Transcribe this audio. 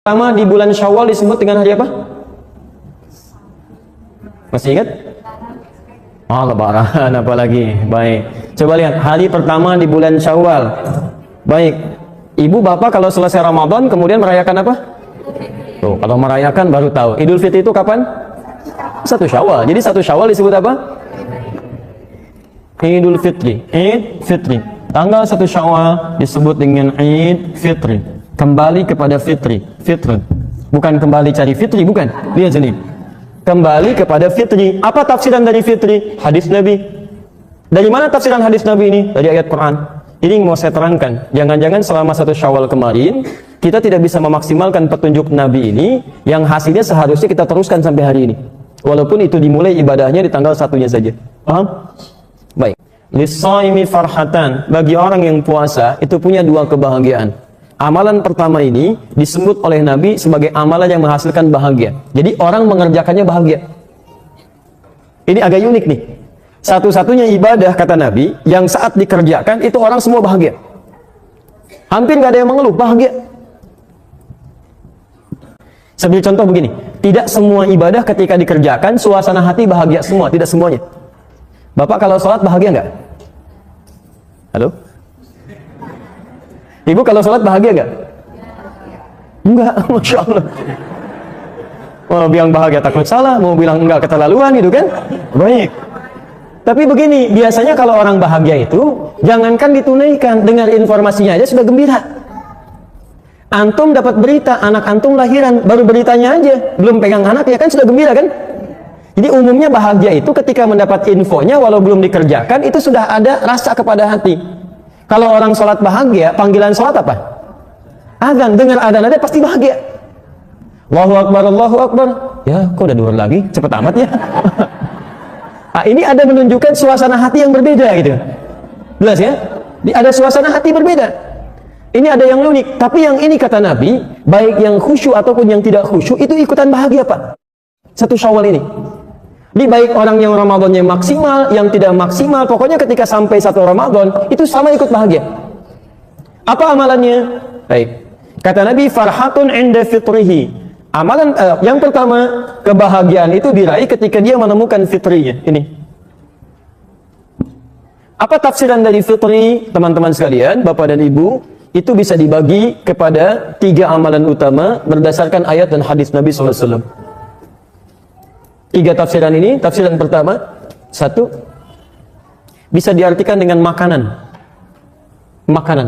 pertama di bulan Syawal disebut dengan hari apa? Masih ingat? Oh, Lebaran apalagi. Baik. Coba lihat hari pertama di bulan Syawal. Baik. Ibu bapak kalau selesai Ramadan kemudian merayakan apa? Tuh, kalau merayakan baru tahu. Idul Fitri itu kapan? 1 Syawal. Jadi 1 Syawal disebut apa? Idul Fitri. Id Fitri. Tanggal 1 Syawal disebut dengan Id Fitri. Kembali kepada fitri. Fitri. Bukan kembali cari fitri, bukan. Lihat sini. Kembali kepada fitri. Apa tafsiran dari fitri? Hadis Nabi. Dari mana tafsiran hadis Nabi ini? Dari ayat Quran. Ini mau saya terangkan. Jangan-jangan selama 1 Syawal kemarin kita tidak bisa memaksimalkan petunjuk Nabi ini, yang hasilnya seharusnya kita teruskan sampai hari ini. Walaupun itu dimulai ibadahnya di tanggal 1-nya saja. Paham? Baik. Lis-shaimi farhatan. Bagi orang yang puasa itu punya 2 kebahagiaan. Amalan pertama ini disebut oleh Nabi sebagai amalan yang menghasilkan bahagia. Jadi orang mengerjakannya bahagia. Ini agak unik nih. Satu-satunya ibadah kata Nabi yang saat dikerjakan itu orang semua bahagia. Hampir nggak ada yang mengeluh, bahagia. Sebagai contoh begini, tidak semua ibadah ketika dikerjakan suasana hati bahagia semua, tidak semuanya. Bapak kalau sholat bahagia nggak? Halo? Ibu kalau sholat bahagia nggak? Enggak, Masya Allah. Mau bilang bahagia takut salah, mau bilang enggak keterlaluan gitu kan? Baik. Tapi begini, biasanya kalau orang bahagia itu, jangankan ditunaikan, dengar informasinya aja sudah gembira. Antum dapat berita, anak antum lahiran, baru beritanya aja, belum pegang anak ya kan sudah gembira kan? Jadi umumnya bahagia itu ketika mendapat infonya, walau belum dikerjakan, itu sudah ada rasa kepada hati. Kalau orang sholat bahagia, panggilan sholat apa? Azan, dengar adzan aja pasti bahagia. Allahu Akbar, Allahu Akbar. Ya, kok udah 2 lagi? Cepet amat ya. Nah, ini ada menunjukkan suasana hati yang berbeda gitu. Jelas ya? Ada suasana hati berbeda. Ini ada yang unik. Tapi yang ini kata Nabi, baik yang khusyuk ataupun yang tidak khusyuk, itu ikutan bahagia Pak. 1 Syawal ini. Di baik orang yang Ramadannya maksimal, yang tidak maksimal, pokoknya ketika sampai 1 Ramadan, itu sama ikut bahagia. Apa amalannya? Baik. Kata Nabi, farhatun inda fitrihi. Amalan yang pertama, kebahagiaan itu diraih ketika dia menemukan fitrinya. Ini. Apa tafsiran dari fitri, teman-teman sekalian, Bapak dan Ibu? Itu bisa dibagi kepada 3 amalan utama berdasarkan ayat dan hadis Nabi SAW. 3 tafsiran ini. Tafsiran pertama, 1, bisa diartikan dengan makanan. Makanan.